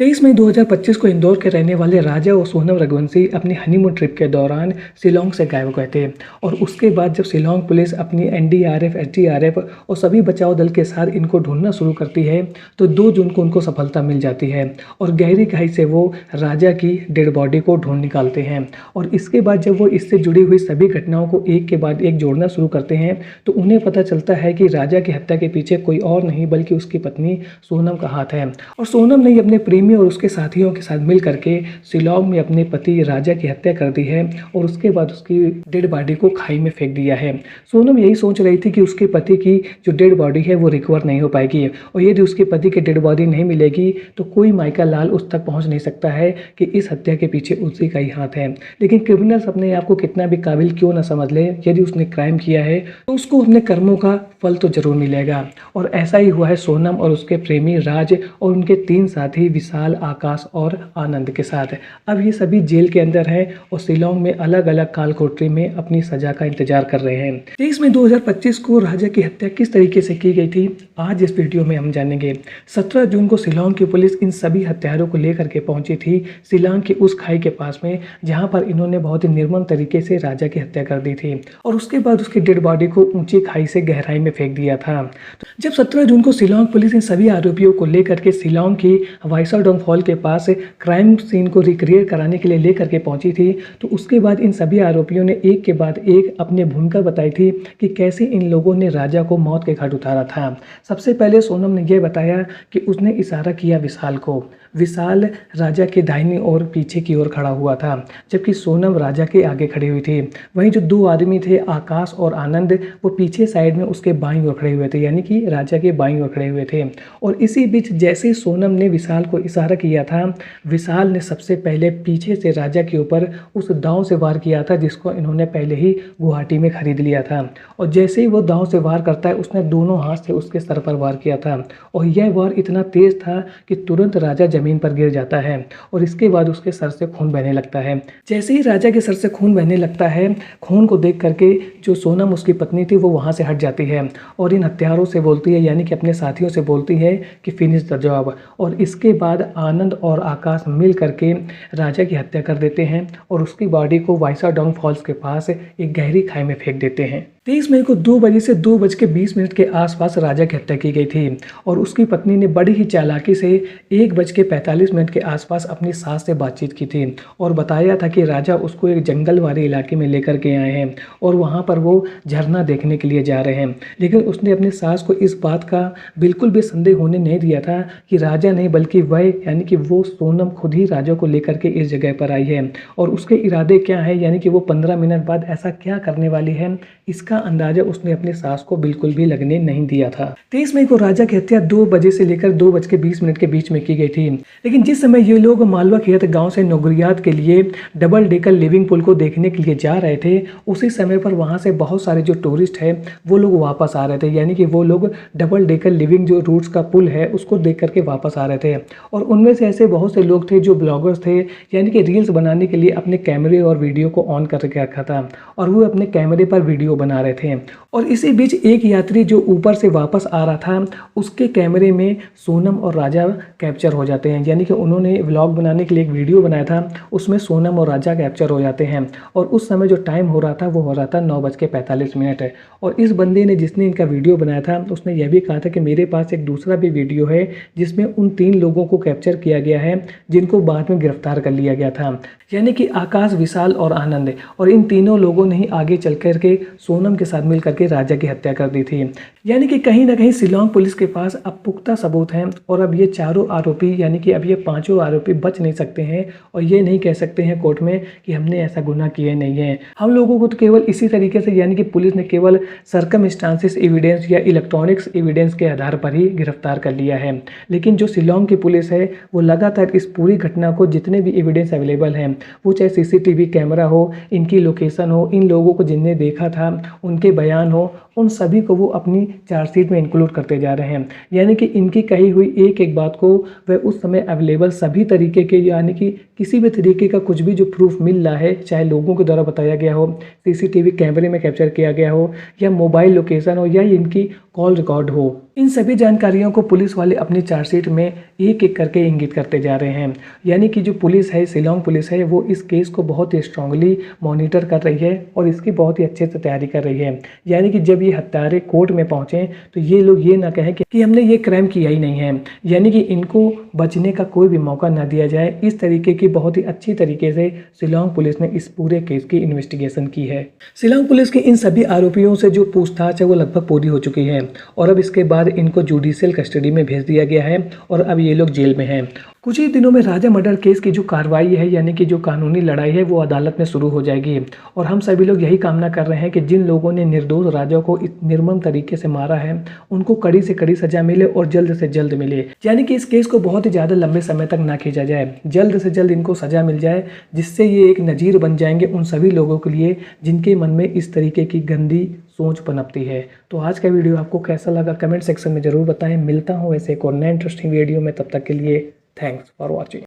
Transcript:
23 मई 2025 को इंदौर के रहने वाले राजा और सोनम रघुवंशी अपनी हनीमून ट्रिप के दौरान शिलांग से गायब हुए थे। और उसके बाद जब शिलांग पुलिस अपनी एनडीआरएफ, एसडीआरएफ और सभी बचाव दल के साथ इनको ढूंढना शुरू करती है तो 2 जून को उनको सफलता मिल जाती है और गहरी खाई से वो राजा की डेड बॉडी को ढूंढ निकालते हैं। और इसके बाद जब वो इससे जुड़ी हुई सभी घटनाओं को एक के बाद एक जोड़ना शुरू करते हैं तो उन्हें पता चलता है कि राजा की हत्या के पीछे कोई और नहीं बल्कि उसकी पत्नी सोनम का हाथ है। और सोनम ने अपने प्रेमी और उसके साथियों के साथ मिल करके शिलांग में अपने पति राजा की हत्या कर दी है और उसके बाद उसकी डेड बॉडी को खाई में फेंक दिया है। सोनम यही सोच रही थी कि उसके पति की जो डेड बॉडी है वो रिकवर नहीं हो पाएगी और यदि उसके पति की डेड बॉडी नहीं मिलेगी तो कोई माइका लाल उस तक पहुंच नहीं सकता है कि इस हत्या के पीछे उसी का ही हाथ है। लेकिन क्रिमिनल्स अपने आप को कितना भी काबिल क्यों ना समझ ले, यदि उसने क्राइम किया है तो उसको अपने कर्मों का फल तो जरूर मिलेगा। और ऐसा ही हुआ है सोनम और उसके प्रेमी राज और उनके 3 साथी विशाल, आकाश और आनंद के साथ। अब ये सभी जेल के अंदर हैं और शिलांग में अलग अलग काल कोठरी में अपनी सजा का इंतजार कर रहे हैं। 23 मई 2025 को राजा की हत्या किस तरीके से की गई थी आज इस वीडियो में हम जानेंगे। 17 जून को शिलांग की पुलिस इन सभी हत्यारों को लेकर के पहुंची थी शिलांग की उस खाई के पास में जहां पर इन्होंने बहुत ही निर्मम तरीके से राजा की हत्या कर दी थी और उसके बाद उसकी डेड बॉडी को ऊंची खाई से गहराई में फेंक दिया था। जब 17 जून को शिलांग पुलिस इन सभी आरोपियों को लेकर के शिलांग की वाइसाडोंग फॉल के पास क्राइम सीन को रिक्रिएट कराने के लिए लेकर के पहुंची थी तो उसके बाद इन सभी आरोपियों ने एक के बाद एक अपनी भूमिका बताई थी कि कैसे इन लोगों ने राजा को मौत के घाट उतारा था। सबसे पहले सोनम ने यह बताया कि उसने इशारा किया विशाल को। विशाल राजा के दाहिनी ओर पीछे की ओर खड़ा हुआ था जबकि सोनम राजा के आगे खड़ी हुई थी। वहीं जो 2 आदमी थे आकाश और आनंद वो पीछे साइड में उसके बाईं ओर खड़े हुए थे, यानी कि राजा के बाईं ओर खड़े हुए थे। और इसी बीच जैसे ही सोनम ने विशाल को इशारा किया था, विशाल ने सबसे पहले पीछे से राजा के ऊपर उस दांव से वार किया था जिसको इन्होंने पहले ही गुवाहाटी में खरीद लिया था। और जैसे ही वो दांव से वार करता है उसने दोनों हाथ से उसके सर पर वार किया था और यह वार इतना तेज था कि तुरंत राजा जमीन पर गिर जाता है और इसके बाद उसके सर से खून बहने लगता है। जैसे ही राजा के सर से खून बहने लगता है, खून को देख करके जो सोनम उसकी पत्नी थी वो वहां से हट जाती है और इन हत्यारों से बोलती है, यानी कि अपने साथियों से बोलती है कि फिनिश द जॉब। और इसके बाद आनंद और आकाश मिल करके राजा की हत्या कर देते हैं और उसकी बॉडी को वाइसाडोंग फॉल्स के पास एक गहरी खाई में फेंक देते हैं। 23 मई को 2 बजे से 2:20 के आसपास राजा की हत्या की गई थी और उसकी पत्नी ने बड़ी ही चालाकी से 1:45 के आसपास अपनी सास से बातचीत की थी और बताया था कि राजा उसको एक जंगल वाले इलाके में लेकर के आए हैं और वहां पर वो झरना देखने के लिए जा रहे हैं। लेकिन उसने अपनी सास को इस बात का बिल्कुल भी संदेह होने नहीं दिया था कि राजा नहीं बल्कि वह, यानी कि वो सोनम खुद ही राजा को लेकर के इस जगह पर आई है और उसके इरादे क्या है, यानी कि वो 15 मिनट बाद ऐसा क्या करने वाली है, इसका अंदाजा उसने अपनी सास को बिल्कुल भी लगने नहीं दिया था। 23 मई को राजा की हत्या 2 बजे से लेकर 2:20 के बीच में की गई थी। लेकिन जिस समय ये लोग मालवा खेत गांव से नौगरियात के लिए डबल डेकर लिविंग पूल को देखने के लिए जा रहे थे, उसी समय पर वहां से बहुत सारे जो टूरिस्ट है वो लोग वापस आ रहे थे, यानी कि वो लोग डबल डेकर लिविंग जो रूट्स का पुल है उसको देख करके वापस आ रहे थे। और उनमें से ऐसे बहुत से लोग थे जो ब्लॉगर्स थे, यानी कि रील्स बनाने के लिए अपने कैमरे और वीडियो को ऑन करके रखा था और वो अपने कैमरे पर वीडियो बना रहे थे। और इसी बीच एक यात्री जो ऊपर से वापस आ रहा था उसके कैमरे में सोनम और राजा कैप्चर हो जाते हैं, यानी कि उन्होंने व्लॉग बनाने के लिए एक वीडियो बनाया था उसमें सोनम और राजा कैप्चर हो जाते हैं। और उस समय जो टाइम हो रहा था वो हो रहा था 9:45 है। और इस बंदे ने जिसने इनका वीडियो बनाया था उसने यह भी कहा था कि मेरे पास एक दूसरा भी वीडियो है जिसमें उन 3 लोगों को कैप्चर किया गया है जिनको बाद में गिरफ्तार कर लिया गया था, यानी कि आकाश, विशाल और आनंद। और इन तीनों लोगों ने ही आगे चल करके सोनम के साथ मिल करके राजा की हत्या कर दी थी। यानी कि कहीं ना कहीं शिलांग पुलिस के पास अब पुख्ता सबूत हैं और अब ये चारों आरोपी, यानी कि अब ये 5 आरोपी बच नहीं सकते हैं और ये नहीं कह सकते हैं कोर्ट में कि हमने ऐसा गुनाह किए नहीं है। हम लोगों को तो केवल इसी तरीके से, यानी कि पुलिस ने केवल सर्कमस्टांसेस एविडेंस या इलेक्ट्रॉनिक्स एविडेंस के आधार पर ही गिरफ्तार कर लिया है। लेकिन जो शिलांग की पुलिस है वो लगातार इस पूरी घटना को, जितने भी एविडेंस अवेलेबल हैं, वो चाहे सीसीटीवी कैमरा हो, इनकी लोकेशन हो, इन लोगों को जिनने देखा था उनके बयान हो, उन सभी को वो अपनी चार्जशीट में इंक्लूड करते जा रहे हैं। यानी कि इनकी कही हुई एक एक बात को वह उस समय अवेलेबल सभी तरीके के, यानी कि किसी भी तरीके का कुछ भी जो प्रूफ मिल रहा है, चाहे लोगों के द्वारा बताया गया हो, सीसीटीवी कैमरे में कैप्चर किया गया हो या मोबाइल लोकेशन हो या इनकी कॉल रिकॉर्ड हो, इन सभी जानकारियों को पुलिस वाले अपनी चार्जशीट में एक एक करके इंगित करते जा रहे हैं। यानी कि जो पुलिस है, शिलांग पुलिस है, वो इस केस को बहुत ही स्ट्रांगली मॉनिटर कर रही है और इसकी बहुत ही अच्छे से तैयारी कर रही है। यानी कि जब ये हत्यारे कोर्ट में पहुंचे तो ये लोग ये ना कहें कि हमने ये क्राइम किया ही नहीं है, यानी कि इनको बचने का कोई भी मौका ना दिया जाए। इस तरीके की बहुत ही अच्छी तरीके से शिलांग पुलिस ने इस पूरे केस की इन्वेस्टिगेशन की है। शिलांग पुलिस के इन सभी आरोपियों से जो पूछताछ है वो लगभग पूरी हो चुकी है और अब इसके बाद इनको जुडिशियल कस्टडी में भेज दिया गया है और अब ये लोग जेल में हैं। कुछ ही दिनों में राजा मर्डर केस की जो कार्रवाई है, यानी कि जो कानूनी लड़ाई है, वो अदालत में शुरू हो जाएगी और हम सभी लोग यही कामना कर रहे हैं कि जिन लोगों ने निर्दोष राजा को इस निर्मम तरीके से मारा है उनको कड़ी से कड़ी सजा मिले और जल्द से जल्द मिले। यानी कि इस केस को बहुत ही ज़्यादा लंबे समय तक ना खींचा जाए, जल्द से जल्द इनको सजा मिल जाए, जिससे ये एक नज़ीर बन जाएंगे उन सभी लोगों के लिए जिनके मन में इस तरीके की गंदी सोच पनपती है। तो आज का वीडियो आपको कैसा लगा कमेंट सेक्शन में ज़रूर बताएं। मिलता हूँ ऐसे एक और नए इंटरेस्टिंग वीडियो में, तब तक के लिए थैंक्स फॉर वॉचिंग।